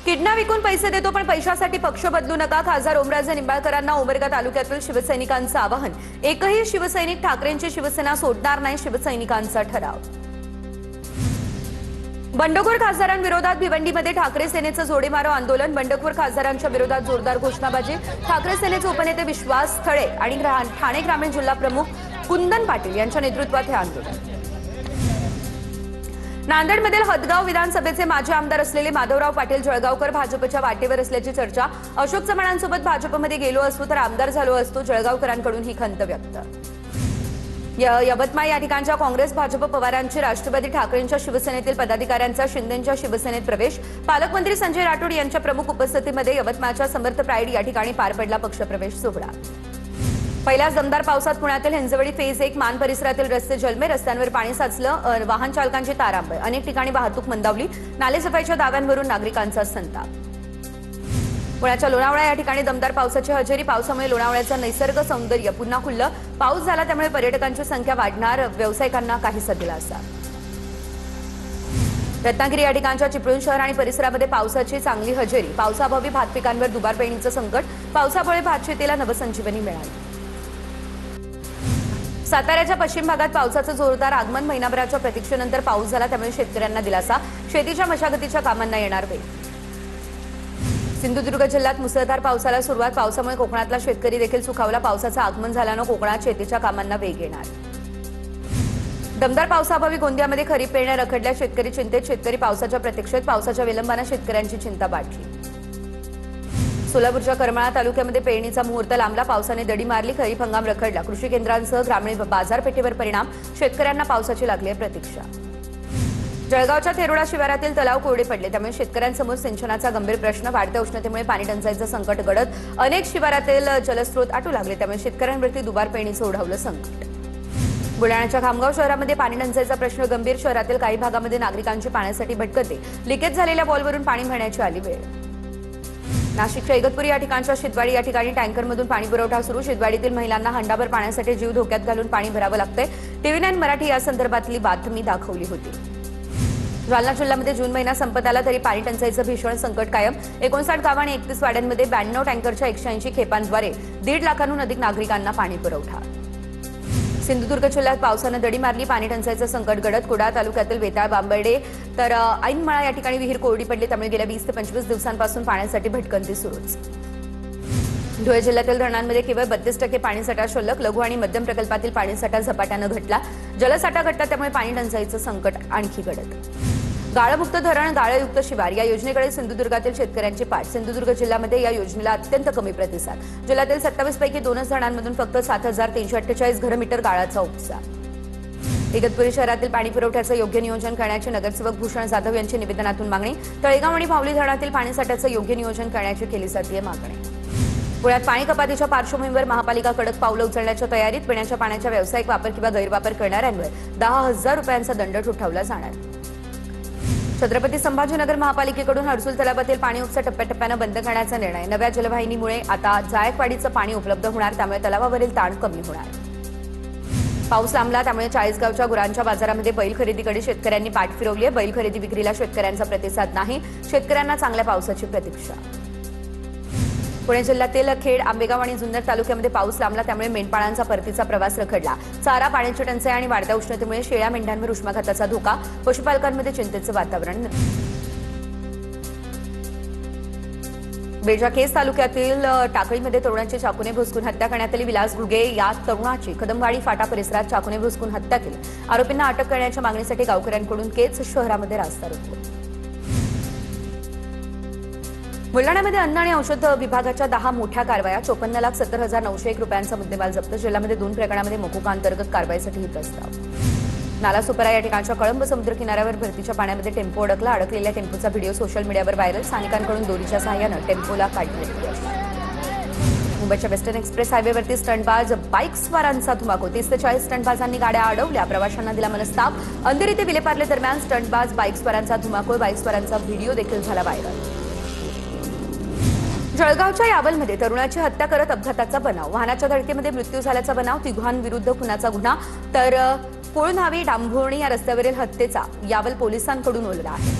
किडना विकून पैसे देतो पण पैशासाठी पक्ष बदलू नका। खासदार ओमराजे निंबाळकरांना उमरगा तालुक्यातील शिवसैनिकांचं आवाहन। एकही शिवसैनिक ठाकरेंची शिवसेना सोडणार नाही, शिवसैनिकांचा ठराव। बंडखोर खासदारांविरोधात भिवंडीमध्ये ठाकरे सेनेचं जोडीमारो आंदोलन। बंडखोर खासदारांच्या विरोधात जोरदार घोषणाबाजी। ठाकरे सेनेचे उपनेते विश्वास थळे आणि ठाणे ग्रामीण जिल्हा प्रमुख कुंदन पाटील यांच्या नेतृत्वात हे आंदोलन। नांदेडमधील हदगाव विधानसभेचे माजी आमदार असलेले माधवराव पाटील जळगावकर भाजपच्या वाटेवर असल्याची चर्चा। अशोक चव्हाणांसोबत भाजपमध्ये गेलो असतो तर आमदार झालो असतो, जळगावकरांकडून ही खंत व्यक्त। यवतमाळ या ठिकाणच्या काँग्रेस भाजप पवारांची राष्ट्रवादी ठाकरेंच्या शिवसेनेतील पदाधिकाऱ्यांचा शिंदेंच्या शिवसेनेत प्रवेश। पालकमंत्री संजय राठोड यांच्या प्रमुख उपस्थितीमध्ये यवतमाळच्या समर्थ प्राईड या ठिकाणी पार पडला पक्षप्रवेश सोहळा। पहिल्याच दमदार पावसात पुण्यातील हिंजवडी फेज 1 मान परिसरातील रस्ते जलमे। रस्त्यांवर पाणी साचलं, वाहन चालकांची तारांबळ। अनेक ठिकाणी वाहतूक मंदावली। नालेसफाईच्या दाव्यांवरून नागरिकांचा संताप। पुण्याच्या लोणावळा या ठिकाणी दमदार पावसाची हजेरी। पावसामुळे लोणावळ्याचं नैसर्ग सौंदर्य पुन्हा खुललं। पाऊस झाला त्यामुळे पर्यटकांची संख्या वाढणार, व्यावसायिकांना काहीसा दिलासा। रत्नागिरी या ठिकाणच्या चिपळूण शहर आणि परिसरामध्ये पावसाची चांगली हजेरी। पावसाअभावी भात पिकांवर दुबार पेरणीचं संकट। पावसामुळे भात शेतीला नवसंजीवनी मिळाली। साताऱ्याच्या पश्चिम भागात पावसाचं जोरदार आगमन। महिनाभराच्या प्रतीक्षेनंतर पाऊस झाला त्यामुळे शेतकऱ्यांना दिलासा। शेतीच्या मशागतीच्या कामांना येणार वेग। सिंधुदुर्ग जिल्ह्यात मुसळधार पावसाला सुरुवात। पावसामुळे कोकणातला शेतकरी देखील सुखावला। पावसाचं आगमन झाल्यानं कोकणात शेतीच्या कामांना वेग येणार। दमदार पावसाअभावी गोंदियामध्ये खरीप पेरण्या रखडल्या। शेतकरी चिंतेत। शेतकरी पावसाच्या प्रतीक्षेत। पावसाच्या विलंबानं शेतकऱ्यांची चिंता वाढली। सोलापूरच्या करमाळा तालुक्यामध्ये पेरणीचा मुहूर्त लांबला। पावसाने दडी मारली। खरीप हंगाम रखडला। कृषी केंद्रांसह ग्रामीण बाजारपेठेवर परिणाम। शेतकऱ्यांना पावसाची लागली आहे प्रतीक्षा। जळगावच्या थेरोडा शिवारातील तलाव कोरडे पडले त्यामुळे शेतकऱ्यांसमोर सिंचनाचा गंभीर प्रश्न। वाढत्या उष्णतेमुळे पाणी टंचाईचं संकट गडद। अनेक शिवारातील जलस्रोत आटू लागले त्यामुळे शेतकऱ्यांवरती दुबार पेरणीचं ओढावलं संकट। बुलढाण्याच्या खामगाव शहरामध्ये पाणी टंचाईचा प्रश्न गंभीर। शहरातील काही भागामध्ये नागरिकांची पाण्यासाठी भटकंती। लिकेज झालेल्या बॉलवरून पाणी भरण्याची आली वेळ। नाशिकच्या इगतपुरी या ठिकाणच्या शिदवाडी या ठिकाणी टँकरमधून पाणी पुरवठा सुरू। शिदवाडीतील महिलांना हंडाभर पाण्यासाठी जीव धोक्यात घालून पाणी भरावं लागतंय। TV9 मराठी या संदर्भातली बातमी दाखवली होती। जालना जिल्ह्यामध्ये जून महिना संपत आला तरी पाणी टंचाईचं भीषण संकट कायम। 59 गाव आणि 31 वाड्यांमध्ये 92 टँकरच्या 180 खेपांद्वारे 1.5 लाखांहून अधिक नागरिकांना पाणी पुरवठा। सिंधुदुर्ग जिल्ह्यात पावसानं दडी मारली। पाणी टंचाईचं संकट गडद। कुडाळ तालुक्यातील वेताळ बांबर्डे तर ऐनमळा या ठिकाणी विहीर कोरडी पडली त्यामुळे गेल्या 20 ते 25 दिवसांपासून पाण्यासाठी भटकंती सुरूच। धुळे जिल्ह्यातील धरणांमध्ये केवळ 32% पाणीसाठा शिल्लक। लघु आणि मध्यम प्रकल्पातील पाणीसाठा झपाट्यानं घटला। जलसाठा घटला त्यामुळे पाणी टंचाईचं संकट आणखी गडद। गाळमुक्त धरण, गाळयुक्त शिवार या योजनेकडे सिंधुदुर्गातील शेतकऱ्यांची पाठ। सिंधुदुर्ग जिल्ह्यामध्ये या योजनेला अत्यंत कमी प्रतिसाद। जिल्ह्यातील 27 पैकी 2 धरणांमधून फक्त 7348 घनमीटर गाळाचा उपसा। इगतपुरी शहरातील पाणी पुरवठ्याचं योग्य नियोजन करण्याची नगरसेवक भूषण जाधव यांची निवेदनातून मागणी। तळेगाव आणि भावली धरणातील पाणीसाठ्याचं योग्य नियोजन करण्याची केली जाते मागणी। पुण्यात पाणी कपातीच्या पार्श्वभूमीवर महापालिका कडक पावलं उचलण्याच्या तयारीत। पिण्याच्या पाण्याचा व्यावसायिक वापर किंवा गैरवापर करणाऱ्यांवर 10,000 रुपयांचा दंड ठोठावला जाणार। छत्रपती संभाजीनगर महापालिकेकडून हर्सुल तलावातील पाणी उपसा टप्प्याटप्प्यानं बंद करण्याचा निर्णय। नव्या जलवाहिनीमुळे आता जायकवाडीचं पाणी उपलब्ध होणार त्यामुळे तलावावरील ताण कमी होणार। पाऊस लांबला त्यामुळे चाळीसगावच्या गुरांच्या बाजारामध्ये बैल खरेदीकडे शेतकऱ्यांनी पाठ फिरवली आहे। बैल खरेदी विक्रीला शेतकऱ्यांचा प्रतिसाद नाही। शेतकऱ्यांना चांगल्या पावसाची प्रतीक्षा। पुणे जिल्ह्यातील खेड, आंबेगाव आणि जुन्नर तालुक्यामध्ये पाऊस लांबला त्यामुळे मेंढपाळांचा परतीचा प्रवास रखडला। चारा, पाण्याची टंचाई आणि वाढत्या उष्णतेमुळे शेळ्या मेंढ्यांवर उष्माघाताचा धोका। पशुपालकांमध्ये चिंतेचं वातावरण। बेळगाव तालुक्यातील टाकळीमध्ये तरुणाची चाकूने भुसकून हत्या करण्यात आली। विलास घुगे या तरुणाची कदमवाडी फाटा परिसरात चाकूने भुसकून हत्या केली। आरोपींना अटक करण्याच्या मागणीसाठी गावकऱ्यांकडून केज शहरामध्ये रास्ता रोको। बुलढाण्यामध्ये अन्न आणि औषध विभागाच्या 10 मोठ्या कारवाया। 54,70,901 रुपयांचा मुद्देमाल जप्त। जिल्ह्यामध्ये 2 प्रकरणामध्ये मोकोका अंतर्गत कारवाईसाठी ही प्रस्ताव। नालासोपारा या ठिकाणच्या कळंब समुद्र किनाऱ्यावर भरतीच्या पाण्यामध्ये टेम्पो अडकला। अडकलेल्या टेम्पोचा व्हिडिओ सोशल मीडियावर व्हायरल। स्थानिकांकडून दोरीच्या सहाय्यानं टेम्पोला काढण्यात यश। मुंबईच्या वेस्टर्न एक्सप्रेस हायवेवरती स्टंटबाज बाईकस्वारांचा धुमाकूळ। 30 ते 40 स्टंटबाजांनी गाड्या अडवल्या। प्रवाशांना दिला मनस्ताप। अंधेरी ते विलेपार्ले दरम्यान स्टंटबाज बाईकस्वारांचा धुमाकूळ। बाईकस्वारांचा व्हिडिओ देखील झाला व्हायरल। जळगावच्या यावलमध्ये तरुणाची हत्या करत अपघाताचा बनाव। वाहनाच्या धडकेमध्ये मृत्यू झाल्याचा बनाव। तिघांविरुद्ध खुनाचा गुन्हा तर कोळनावी डांभोर्णी या रस्त्यावरील हत्येचा यावल पोलिसांकडून ओलला आहे।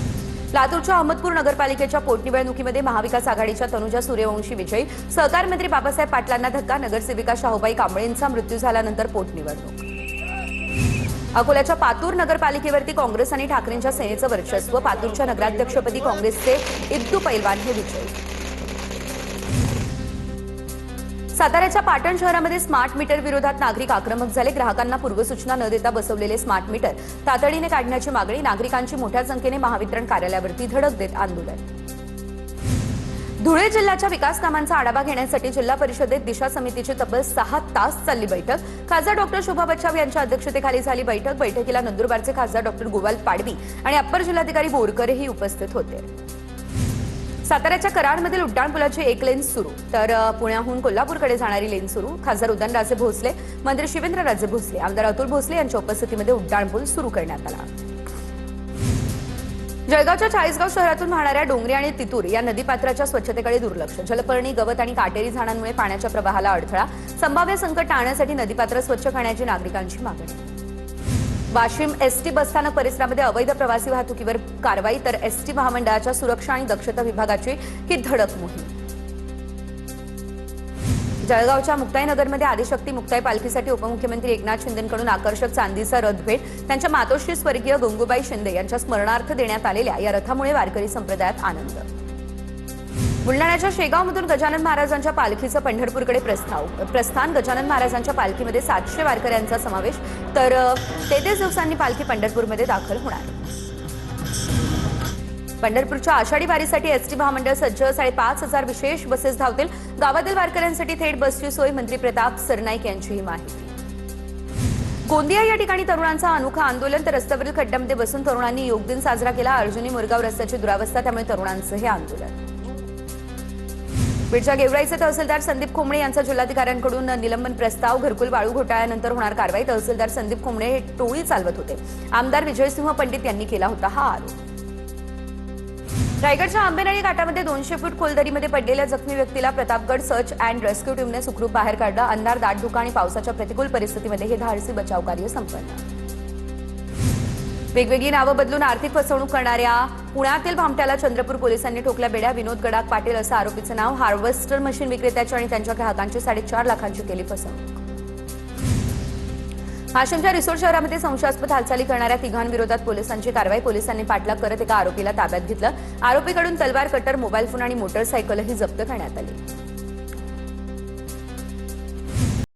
लातूरच्या अहमदपूर नगरपालिकेच्या पोटनिवडणुकीमध्ये महाविकास आघाडीच्या तनुजा सूर्यवंशी विजयी, सहकार मंत्री बाबासाहेब पाटलांना धक्का, नगरसेविका शाहूबाई कांबळेंचा मृत्यू झाल्यानंतर पोटनिवडणूक. अकोल्याच्या पातूर नगरपालिकेवरती काँग्रेस आणि ठाकरेंच्या सेनेचं वर्चस्व, पातूरच्या नगराध्यक्षपदी काँग्रेसचे इब्दू पैलवान हे विजयी. साताऱ्याच्या पाटण शहरामध्ये स्मार्ट मीटर विरोधात नागरिक आक्रमक झाले. ग्राहकांना पूर्वसूचना न देता बसवलेले स्मार्ट मीटर तातडीने काढण्याची मागणी, नागरिकांची मोठ्या संख्येने महावितरण कार्यालयावरती धडक देत आंदोलन. धुळे जिल्ह्याच्या विकास कामांचा आढावा घेण्यासाठी जिल्हा परिषदेत दिशा समितीची तब्बल 6 तास चालली बैठक. खासदार डॉक्टर शोभा बच्चाव यांच्या अध्यक्षतेखाली झाली बैठक. बैठकीला नंदुरबारचे खासदार डॉक्टर गोवाल पाडवी आणि अप्पर जिल्हाधिकारी बोरकरही उपस्थित होते. साताऱ्याच्या कराडमधील उड्डाणपुलाची एक लेन सुरू, तर पुण्याहून कोल्हापूरकडे जाणारी लेन सुरू. खासदार उदयनराजे भोसले, मंत्री शिवेंद्रराजे भोसले, आमदार अतुल भोसले यांच्या उपस्थितीमध्ये उड्डाणपूल सुरू करण्यात आला. जळगावच्या चाळीसगाव शहरातून वाहणाऱ्या डोंगरी आणि तितूर या नदीपात्राच्या स्वच्छतेकडे दुर्लक्ष. जलपर्णी, गवत आणि काटेरी झाडांमुळे पाण्याच्या प्रवाहाला अडथळा. संभाव्य संकट टाळण्यासाठी नदीपात्र स्वच्छ करण्याची नागरिकांची मागणी. वाशिम एसटी बसस्थानक परिसरामध्ये अवैध प्रवासी वाहतुकीवर कारवाई, तर एसटी महामंडळाच्या सुरक्षा आणि दक्षता विभागाची ही धडक मोहीम. जळगावच्या मुक्ताईनगरमध्ये आदिशक्ती मुक्ताई पालखीसाठी उपमुख्यमंत्री एकनाथ शिंदेंकडून आकर्षक चांदीचा रथ भेट. त्यांच्या मातोश्री स्वर्गीय गंगूबाई शिंदे यांच्या स्मरणार्थ देण्यात आलेल्या या रथामुळे वारकरी संप्रदायात आनंद. बुलढाण्याच्या शेगावमधून गजानन महाराजांच्या पालखीचं पंढरपूरकडे प्रस्थान. गजानन महाराजांच्या पालखीमध्ये 700 वारकऱ्यांचा समावेश, तर 33 दिवसांनी पालखी पंढरपूरमध्ये दाखल होणार. पंढरपूरच्या आषाढी वारीसाठी एसटी महामंडळ सज्ज. 5,500 विशेष बसेस धावतील. गावातील वारकऱ्यांसाठी थेट बसची सोय. मंत्री प्रताप सरनाईक यांची ही माहिती. गोंदिया या ठिकाणी तरुणांचा अनोखा आंदोलन, तर रस्त्यावरील खड्ड्यामध्ये बसून तरुणांनी योग दिन साजरा केला. अर्जुनी मोरगाव रस्त्याची दुरावस्था, त्यामुळे तरुणांचं हे आंदोलन. बीडच्या गेवराईचे तहसीलदार संदीप खोमणे यांचा जिल्हाधिकाऱ्यांकडून निलंबन प्रस्ताव. घरकुल वाळू घोटाळ्यानंतर होणार कारवाई. तहसीलदार संदीप खोमणे हे टोळी चालवत होते. आमदार विजयसिंह पंडित यांनी केला होता हा आरोप. रायगडच्या आंबेनळी घाटामध्ये 200 फूट खोल दरीमध्ये पडलेल्या जखमी व्यक्तीला प्रतापगड सर्च अँड रेस्क्यू टीमने सुखरूप बाहेर काढलं. अंधार, दाट धुका आणि पावसाच्या प्रतिकूल परिस्थितीमध्ये हे धाडसी बचाव कार्य संपन्न. वेगवेगळी नावं बदलून आर्थिक फसवणूक करणाऱ्या पुण्यातील भामट्याला चंद्रपूर पोलिसांनी ठोकल्या बेड्या. विनोद गडाख पाटील असं आरोपीचं नाव. हार्वेस्टर मशीन विक्रेत्याची आणि त्यांच्या ग्राहकांची 4.5 लाखांची केली फसवणूक. वाशिमच्या रिसोड शहरामध्ये संशयास्पद हालचाली करणाऱ्या तिघांविरोधात पोलिसांची कारवाई. पोलिसांनी पाठलाग करत एका आरोपीला ताब्यात घेतलं. आरोपीकडून तलवार, कटर, मोबाईल फोन आणि मोटरसायकलही जप्त करण्यात आली.